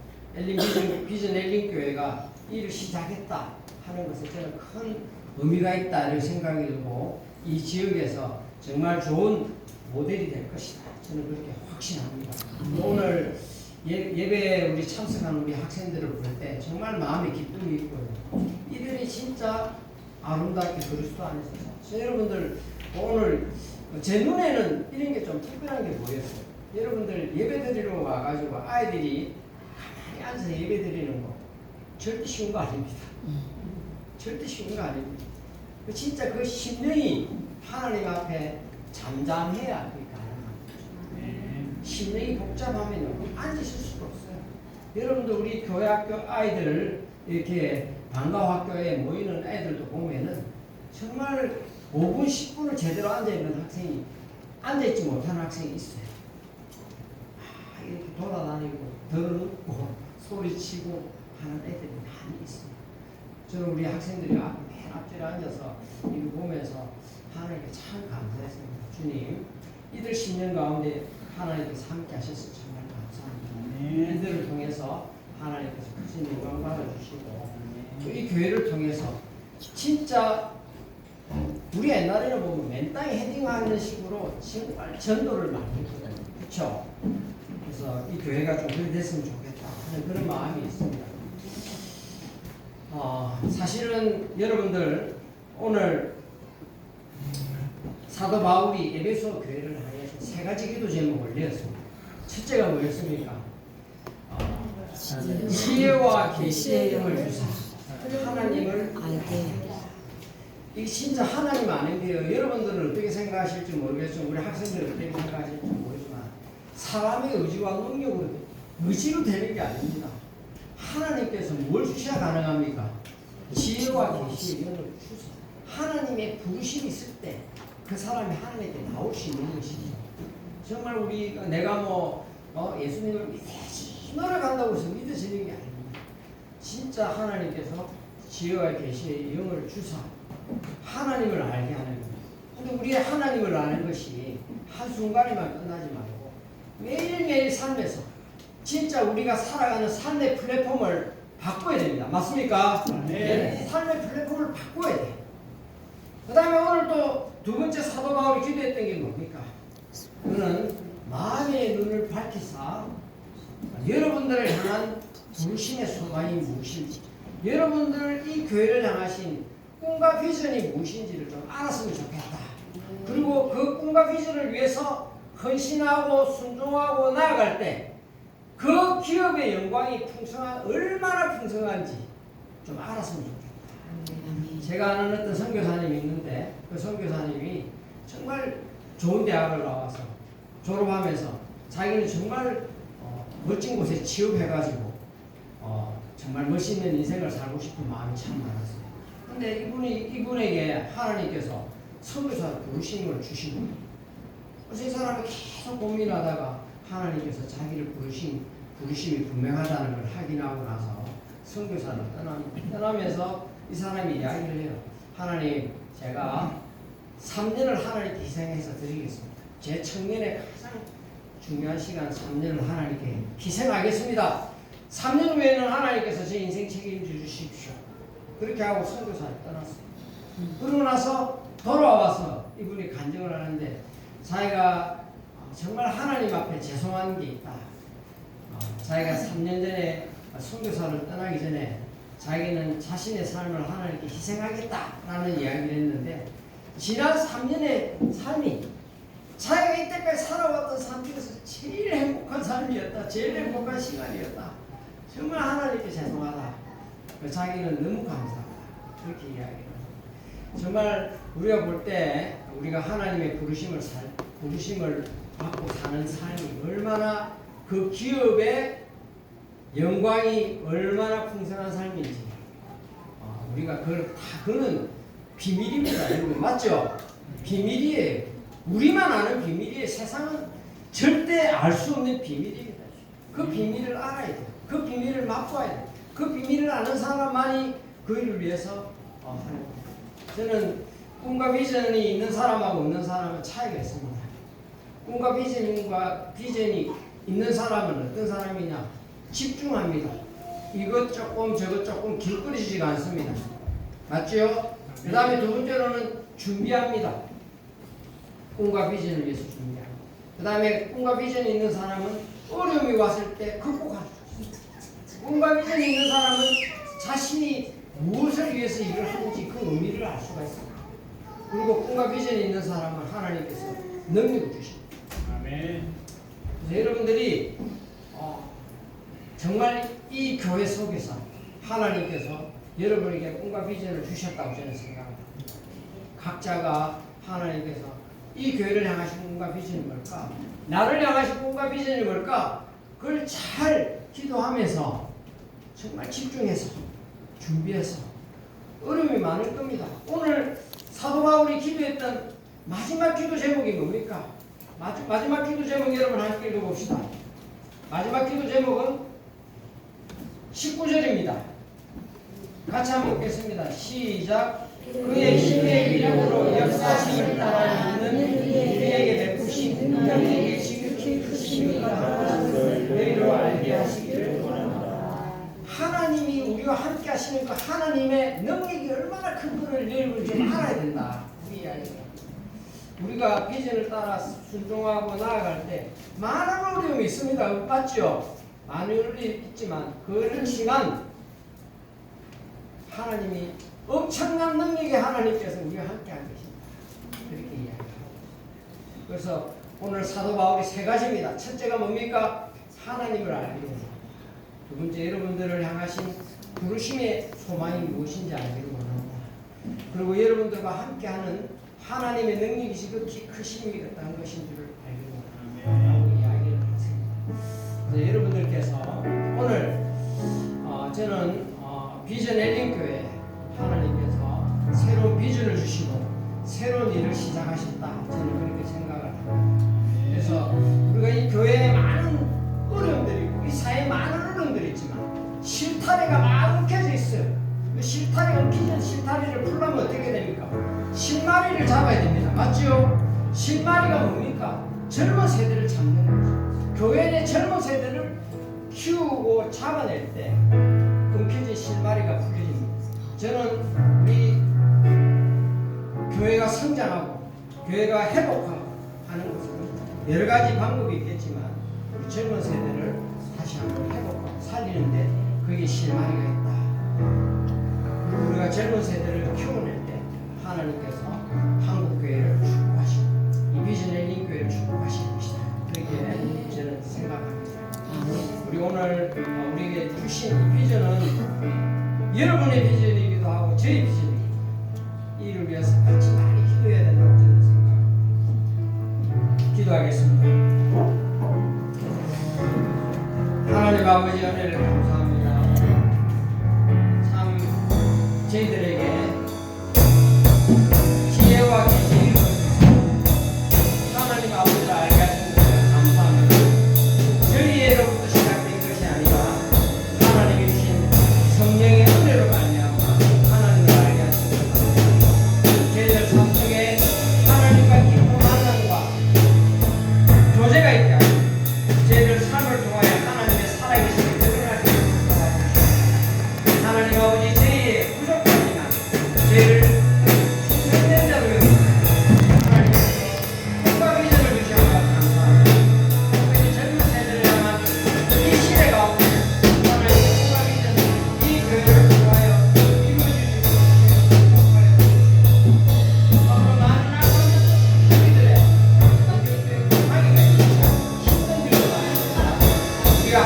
비전 엘린 교회가 일을 시작했다 하는 것에 저는 큰 의미가 있다 이런 생각이 들고 이 지역에서 정말 좋은 모델이 될 것이다. 저는 그렇게 확신합니다. 오늘 예배에 우리 참석한 우리 학생들을 볼 때 정말 마음에 기쁨이 있고요. 이들이 진짜 아름답게 그리스도 안에서 여러분들 오늘 제 눈에는 이런 게 좀 특별한 게 보였어요. 여러분들 예배 드리러 와가지고 아이들이 가만히 앉아서 예배 드리는 거 절대 쉬운 거 아닙니다. 절대 쉬운 거 아닙니다. 진짜 그 심령이 하나님 앞에 잠잠해야 그게 가능합니다. 심령이 복잡하면 앉으실 수가 없어요. 여러분들 우리 교회 학교 아이들을 이렇게 방과학교에 모이는 애들도 보면은 정말 5분, 10분을 제대로 앉아있는 학생이 앉아있지 못하는 학생이 있어요. 이렇게 돌아다니고 더럽고 소리치고 하는 애들이 많이 있어요. 저는 우리 학생들이 맨 앞줄에 앉아서 이거 보면서 하나님께 참 감사했습니다. 주님, 이들 10년 가운데 하나님께서 함께 하셔서 정말 감사합니다. 이들을 통해서 하나님께서 크신 영광 받아주시고 또 이 교회를 통해서 진짜 우리 옛날에는 보면 맨 땅에 헤딩하는 식으로 정말 전도를 많이 했거든요. 그렇죠? 그래서 이 교회가 좀 그렇게 됐으면 좋겠다 하는 그런 마음이 있습니다. 사실은 여러분들 오늘 사도 바울이 에베소 교회를 향해서 3가지 기도 제목을 내었습니다. 첫째가 뭐였습니까? 지혜와 계시의 영을 주사 하나님을 알게. 이게 진짜 하나님 아는 게요. 여러분들은 어떻게 생각하실지 모르겠지만 우리 학생들은 어떻게 생각하실지 모르지만 사람의 의지와 능력으로 의지로 되는 게 아닙니다. 하나님께서 뭘 주셔야 가능합니까? 지혜와 계시의 영을 주사 하나님의 부르심이 있을 때 그 사람이 하나님께 나올 수 있는 것이죠. 정말 우리가 내가 예수님을 믿어야지 놀아간다고 해서 믿어지는 게 아닙니다. 진짜 하나님께서 지혜와 계시의 영을 주사 하나님을 알게 하는 겁니다. 근데 우리의 하나님을 아는 것이 한순간에만 끝나지 말고 매일매일 삶에서 진짜 우리가 살아가는 삶의 플랫폼을 바꿔야 됩니다. 맞습니까? 네. 삶의 플랫폼을 바꿔야 돼요. 그 다음에 오늘 또 2번째 사도 바울이 기도했던 게 뭡니까? 그는 마음의 눈을 밝히사 여러분들을 향한 부르심의 소망이 무엇인지 여러분들 이 교회를 향하신 꿈과 비전이 무엇인지를 좀 알았으면 좋겠다. 그리고 그 꿈과 비전을 위해서 헌신하고 순종하고 나아갈 때 그 기업의 영광이 얼마나 풍성한지 좀 알았으면 좋겠다. 제가 아는 어떤 선교사님이 있는데 그 선교사님이 정말 좋은 대학을 나와서 졸업하면서 자기는 정말 멋진 곳에 취업해가지고 정말 멋있는 인생을 살고 싶은 마음이 참 많았어요. 근데 이분에게 하나님께서 선교사 부르심을 주신 거예요. 그래서 이 사람이 계속 고민하다가 하나님께서 자기를 부르심이 분명하다는 걸 확인하고 나서 선교사를 떠나면서 이 사람이 이야기를 해요. 하나님, 제가 3년을 하나님께 희생해서 드리겠습니다. 제 청년의 가장 중요한 시간 3년을 하나님께 희생하겠습니다. 3년 후에는 하나님께서 제 인생 책임져 주십시오. 그렇게 하고 선교사를 떠났어요. 그러고 나서 돌아와서 이분이 간증을 하는데 자기가 정말 하나님 앞에 죄송한 게 있다. 자기가 3년 전에 선교사를 떠나기 전에 자기는 자신의 삶을 하나님께 희생하겠다라는 이야기를 했는데 지난 3년의 삶이 자기가 이때까지 살아왔던 삶 중에서 제일 행복한 삶이었다. 제일 행복한 시간이었다. 정말 하나님께 죄송하다. 자기는 너무 감사하다. 그렇게 이야기를 합니다. 정말 우리가 볼 때 우리가 하나님의 부르심을 받고 사는 삶이 얼마나 그 기업의 영광이 얼마나 풍성한 삶인지 우리가 그는 비밀입니다. 여러분 맞죠? 비밀이에요. 우리만 아는 비밀이에요. 세상은 절대 알 수 없는 비밀입니다. 그 비밀을 알아야 돼요. 그 비밀을 맛봐야 돼요. 그 비밀을 아는 사람만이 그 일을 위해서 하는 거예요. 저는 꿈과 비전이 있는 사람하고 없는 사람은 차이가 있습니다. 꿈과 비전이 있는 사람은 어떤 사람이냐? 집중합니다. 이것 조금 저것 조금 길거리지가 않습니다. 맞죠? 그 다음에 두 번째로는 준비합니다. 꿈과 비전을 위해서 준비합니다. 그 다음에 꿈과 비전이 있는 사람은 어려움이 왔을 때 극복할 수 있습니다. 꿈과 비전이 있는 사람은 자신이 무엇을 위해서 일을 하는지 그 의미를 알 수가 있습니다. 그리고 꿈과 비전이 있는 사람은 하나님께서 능력을 주십니다. 아멘. 그래서 여러분들이 정말 이 교회 속에서 하나님께서 여러분에게 꿈과 비전을 주셨다고 저는 생각합니다. 각자가 하나님께서 이 교회를 향하신 꿈과 비전이 뭘까? 나를 향하신 꿈과 비전이 뭘까? 그걸 잘 기도하면서 정말 집중해서 준비해서 어려움이 많을 겁니다. 오늘 사도 바울이 기도했던 마지막 기도 제목이 뭡니까? 마지막 기도 제목 여러분 함께 읽어봅시다. 마지막 기도 제목은 19절입니다. 같이 한번 읽겠습니다. 시작. 그의 힘의 이름으로 역사하심을 따라 있는 우리에게 베푸신 능력이 지극히 크심이라 너희로 알게 하시기를 원합니다. 하나님이 우리와 함께 하시는 그 하나님의 능력이 얼마나 큰 것을 여러분 좀 알아야 된다. 이 이야기입니다. 우리가 비전을 따라 순종하고 나아갈 때 많은 어려움이 있습니다. 맞죠? 많은 어려움이 있지만 그렇지만 하나님이 엄청난 능력의 하나님께서 우리와 함께 하고 계십니다. 그렇게 이야기합니다. 그래서 오늘 사도 바울이 세 가지입니다. 첫째가 뭡니까? 하나님을 알게 됩니다. 두 번째 여러분들을 향하신 부르심의 소망이 무엇인지 알기를 원합니다. 그리고 여러분들과 함께하는 하나님의 능력이 지극히 크심이 어떤 것인 줄을 알기를 원합니다. 이야기를 했습니다. 그래서 여러분들께서 오늘 저는 비전 엘린교회 하나님께서 새로운 비전을 주시고 새로운 일을 시작하셨다. 저는 그렇게 생각을 합니다. 그래서 우리가 이 교회에 많은 어려움들이 있고 이 사회에 많은 어려움들이 있지만 실타래가 막 엉켜져 있어요. 그 실타래가 엉키는 실타래를 풀려면 어떻게 됩니까? 실마리를 잡아야 됩니다. 맞죠? 실마리가 뭡니까? 젊은 세대를 잡는 거죠. 교회 내 젊은 세대를 키우고 잡아낼 때 엉켜진 실마리가 풀려집니다. 저는 우리 교회가 성장하고 교회가 회복하고 하는 것은 여러 가지 방법이 있겠지만 우리 젊은 세대를 다시 한번 회복하고 살리는데 그게 실마리가 있다. 그리고 우리가 젊은 세대를 키워낼 때 하나님께서 한국교회를 축복하시고 이 비전 엘린 교회를 축복하시는 것이다. 그렇게 저는 생각합니다. 우리 주신 이 비전은 여러분의 비전이기도 하고 저희 비전이기도 하고 이를 위해서 같이 많이 기도해야 된다고 저는 생각합니다. 기도하겠습니다. 하나님 아버지 은혜를 감사합니다. 참 저희들에게 지혜와 계시를 하나님 아버지를 알게 하신 것을 감사합니다. 저희로부터 시작된 것이 아니라 하나님이 주신 성령의 은혜로 말미암아 하나님을 알게 하신 것을 저희들 삶 속에 하나님과 깊은 만남과 교제가 있게 하시고 저희들 삶을 통하여 하나님의 살아계심을 드러날 수 있도록 도와주시옵소서. 하나님 아버지 저희의 부족하지만 저희를 충성된 자로 여기시고 하나님께서 꿈과 비전을 주시옵소서. 감사합니다. 특별히 젊은 세대를 향한 이 시대 가운데 하나님의 꿈과 비전을 이 교회를 통하여 이루어주시고 축복하여 주시옵소서. 앞으로 많은 아버지 우리들의 성경교회 하기가 있고 힘든 일을 많이 우리가